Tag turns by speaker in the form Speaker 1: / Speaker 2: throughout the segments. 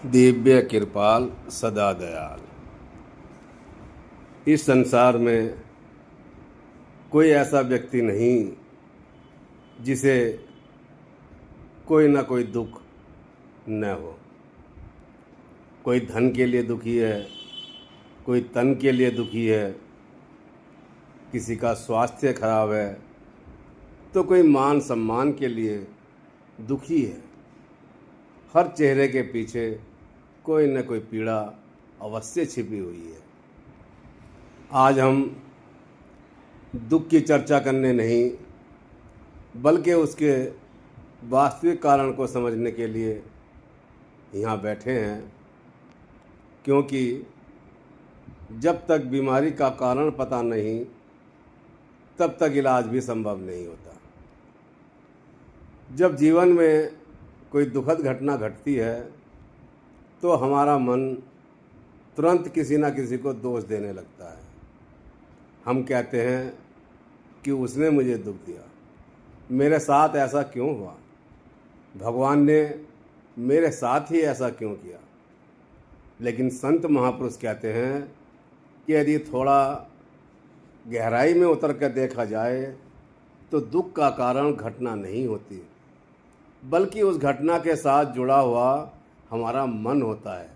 Speaker 1: दिव्य कृपाल सदा दयाल। इस संसार में कोई ऐसा व्यक्ति नहीं जिसे कोई ना कोई दुख न हो। कोई धन के लिए दुखी है, कोई तन के लिए दुखी है, किसी का स्वास्थ्य खराब है, तो कोई मान सम्मान के लिए दुखी है। हर चेहरे के पीछे कोई न कोई पीड़ा अवश्य छिपी हुई है। आज हम दुख की चर्चा करने नहीं, बल्कि उसके वास्तविक कारण को समझने के लिए यहाँ बैठे हैं, क्योंकि जब तक बीमारी का कारण पता नहीं, तब तक इलाज भी संभव नहीं होता। जब जीवन में कोई दुखद घटना घटती है तो हमारा मन तुरंत किसी ना किसी को दोष देने लगता है। हम कहते हैं कि उसने मुझे दुख दिया, मेरे साथ ऐसा क्यों हुआ, भगवान ने मेरे साथ ही ऐसा क्यों किया। लेकिन संत महापुरुष कहते हैं कि यदि थोड़ा गहराई में उतर कर देखा जाए तो दुख का कारण घटना नहीं होती, बल्कि उस घटना के साथ जुड़ा हुआ हमारा मन होता है।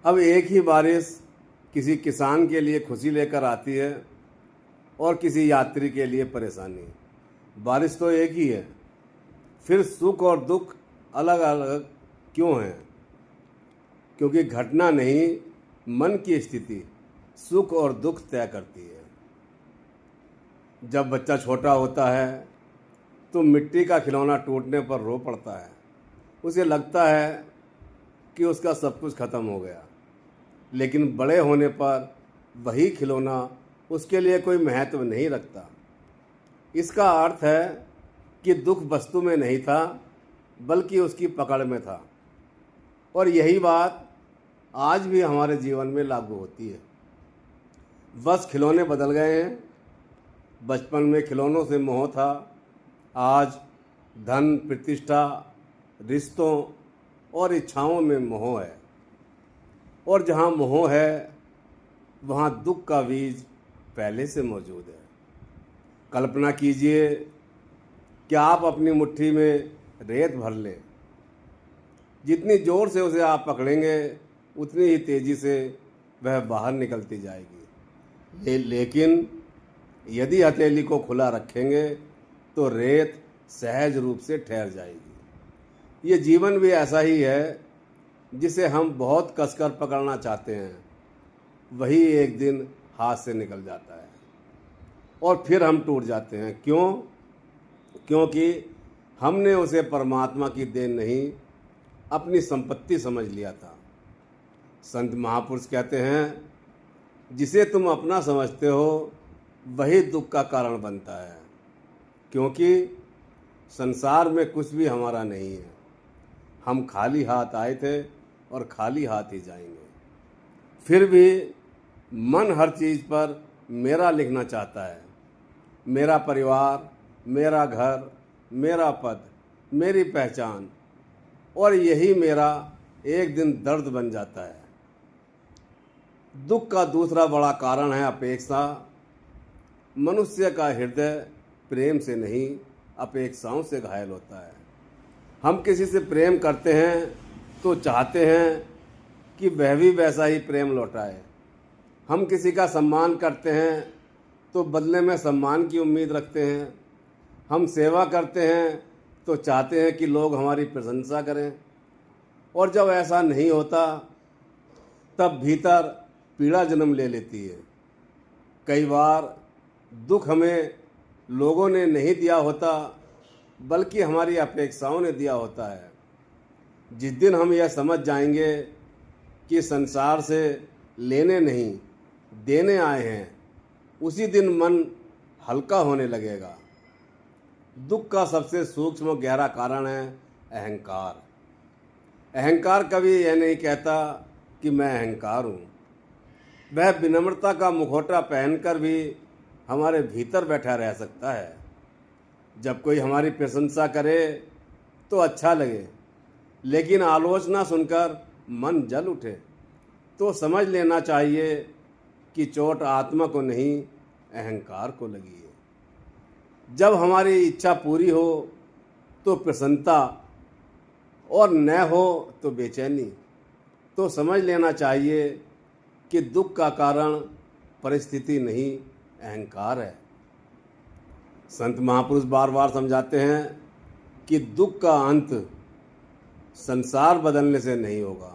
Speaker 1: अब एक ही बारिश किसी किसान के लिए खुशी लेकर आती है और किसी यात्री के लिए परेशानी। बारिश तो एक ही है, फिर सुख और दुख अलग अलग क्यों हैं? क्योंकि घटना नहीं, मन की स्थिति सुख और दुख तय करती है। जब बच्चा छोटा होता है तो मिट्टी का खिलौना टूटने पर रो पड़ता है। उसे लगता है कि उसका सब कुछ खत्म हो गया, लेकिन बड़े होने पर वही खिलौना उसके लिए कोई महत्व नहीं रखता। इसका अर्थ है कि दुख वस्तु में नहीं था, बल्कि उसकी पकड़ में था। और यही बात आज भी हमारे जीवन में लागू होती है। बस खिलौने बदल गए हैं। बचपन में खिलौनों से मोह था, आज धन, प्रतिष्ठा, रिश्तों और इच्छाओं में मोह है। और जहाँ मोह है वहाँ दुख का बीज पहले से मौजूद है। कल्पना कीजिए कि आप अपनी मुट्ठी में रेत भर लें। जितनी ज़ोर से उसे आप पकड़ेंगे उतनी ही तेज़ी से वह बाहर निकलती जाएगी। लेकिन यदि हथेली को खुला रखेंगे तो रेत सहज रूप से ठहर जाएगी। ये जीवन भी ऐसा ही है, जिसे हम बहुत कसकर पकड़ना चाहते हैं, वही एक दिन हाथ से निकल जाता है और फिर हम टूट जाते हैं। क्यों? क्योंकि हमने उसे परमात्मा की देन नहीं, अपनी संपत्ति समझ लिया था। संत महापुरुष कहते हैं, जिसे तुम अपना समझते हो वही दुख का कारण बनता है। क्योंकि संसार में कुछ भी हमारा नहीं है। हम खाली हाथ आए थे और खाली हाथ ही जाएंगे। फिर भी मन हर चीज़ पर मेरा लिखना चाहता है। मेरा परिवार, मेरा घर, मेरा पद, मेरी पहचान, और यही मेरा एक दिन दर्द बन जाता है। दुख का दूसरा बड़ा कारण है अपेक्षा। मनुष्य का हृदय प्रेम से नहीं, अपेक्षाओं से घायल होता है। हम किसी से प्रेम करते हैं तो चाहते हैं कि वह भी वैसा ही प्रेम लौटाए। हम किसी का सम्मान करते हैं तो बदले में सम्मान की उम्मीद रखते हैं। हम सेवा करते हैं तो चाहते हैं कि लोग हमारी प्रशंसा करें। और जब ऐसा नहीं होता तब भीतर पीड़ा जन्म ले लेती है। कई बार दुख हमें लोगों ने नहीं दिया होता, बल्कि हमारी अपेक्षाओं ने दिया होता है। जिस दिन हम यह समझ जाएंगे कि संसार से लेने नहीं देने आए हैं, उसी दिन मन हल्का होने लगेगा। दुख का सबसे सूक्ष्म गहरा कारण है अहंकार। अहंकार कभी यह नहीं कहता कि मैं अहंकार हूँ। वह विनम्रता का मुखौटा पहनकर भी हमारे भीतर बैठा रह सकता है। जब कोई हमारी प्रशंसा करे तो अच्छा लगे, लेकिन आलोचना सुनकर मन जल उठे तो समझ लेना चाहिए कि चोट आत्मा को नहीं अहंकार को लगी है। जब हमारी इच्छा पूरी हो तो प्रसन्नता और न हो तो बेचैनी, तो समझ लेना चाहिए कि दुख का कारण परिस्थिति नहीं अहंकार है। संत महापुरुष बार बार समझाते हैं कि दुख का अंत संसार बदलने से नहीं होगा।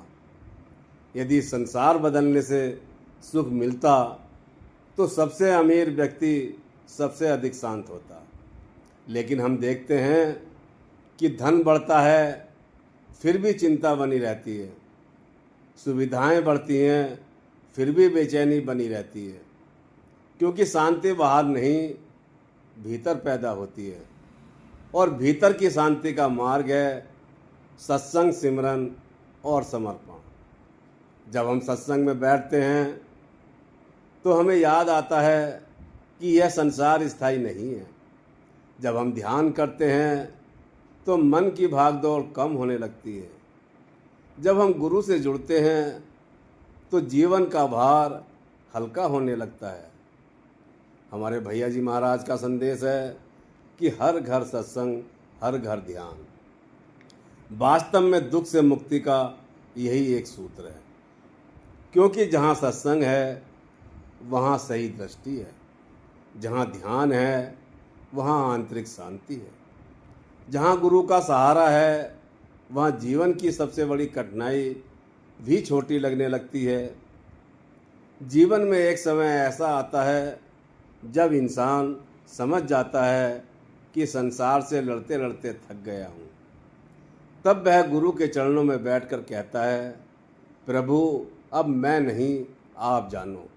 Speaker 1: यदि संसार बदलने से सुख मिलता तो सबसे अमीर व्यक्ति सबसे अधिक शांत होता। लेकिन हम देखते हैं कि धन बढ़ता है फिर भी चिंता बनी रहती है, सुविधाएं बढ़ती हैं फिर भी बेचैनी बनी रहती है, क्योंकि शांति बाहर नहीं भीतर पैदा होती है। और भीतर की शांति का मार्ग है सत्संग, सिमरन और समर्पण। जब हम सत्संग में बैठते हैं तो हमें याद आता है कि यह संसार स्थायी नहीं है। जब हम ध्यान करते हैं तो मन की भागदौड़ कम होने लगती है। जब हम गुरु से जुड़ते हैं तो जीवन का भार हल्का होने लगता है। हमारे भैया जी महाराज का संदेश है कि हर घर सत्संग, हर घर ध्यान। वास्तव में दुख से मुक्ति का यही एक सूत्र है, क्योंकि जहाँ सत्संग है वहाँ सही दृष्टि है, जहाँ ध्यान है वहाँ आंतरिक शांति है, जहाँ गुरु का सहारा है वहाँ जीवन की सबसे बड़ी कठिनाई भी छोटी लगने लगती है। जीवन में एक समय ऐसा आता है जब इंसान समझ जाता है कि संसार से लड़ते लड़ते थक गया हूँ। तब वह गुरु के चरणों में बैठकर कहता है, प्रभु अब मैं नहीं, आप जानो।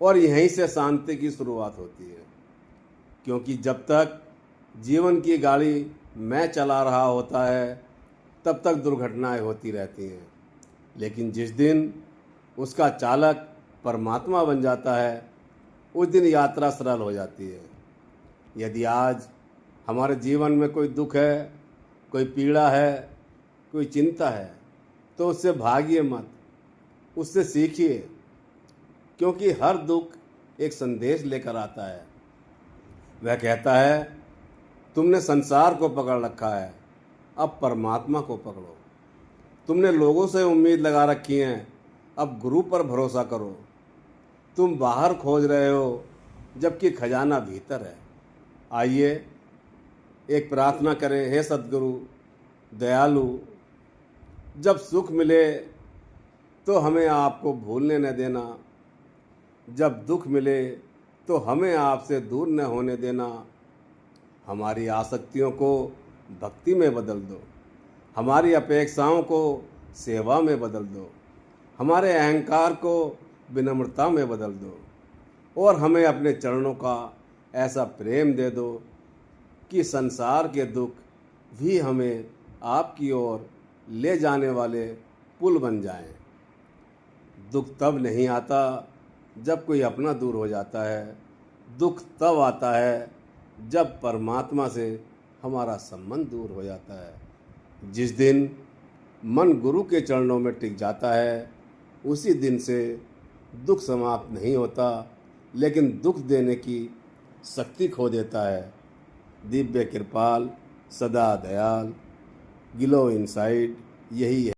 Speaker 1: और यहीं से शांति की शुरुआत होती है, क्योंकि जब तक जीवन की गाड़ी मैं चला रहा होता है तब तक दुर्घटनाएं होती रहती हैं। लेकिन जिस दिन उसका चालक परमात्मा बन जाता है उस दिन यात्रा सरल हो जाती है। यदि आज हमारे जीवन में कोई दुख है, कोई पीड़ा है, कोई चिंता है, तो उससे भागिए मत, उससे सीखिए, क्योंकि हर दुख एक संदेश लेकर आता है। वह कहता है, तुमने संसार को पकड़ रखा है, अब परमात्मा को पकड़ो। तुमने लोगों से उम्मीद लगा रखी है, अब गुरु पर भरोसा करो। तुम बाहर खोज रहे हो जबकि खजाना भीतर है। आइए एक प्रार्थना करें। हे सद्गुरु दयालु, जब सुख मिले तो हमें आपको भूलने न देना, जब दुख मिले तो हमें आपसे दूर न होने देना। हमारी आसक्तियों को भक्ति में बदल दो, हमारी अपेक्षाओं को सेवा में बदल दो, हमारे अहंकार को विनम्रता में बदल दो, और हमें अपने चरणों का ऐसा प्रेम दे दो कि संसार के दुख भी हमें आपकी ओर ले जाने वाले पुल बन जाएं। दुख तब नहीं आता जब कोई अपना दूर हो जाता है, दुख तब आता है जब परमात्मा से हमारा संबंध दूर हो जाता है। जिस दिन मन गुरु के चरणों में टिक जाता है उसी दिन से दुख समाप्त नहीं होता, लेकिन दुख देने की शक्ति खो देता है। दिव्य कृपाल, सदा दयाल, गिलो इनसाइड, यही है।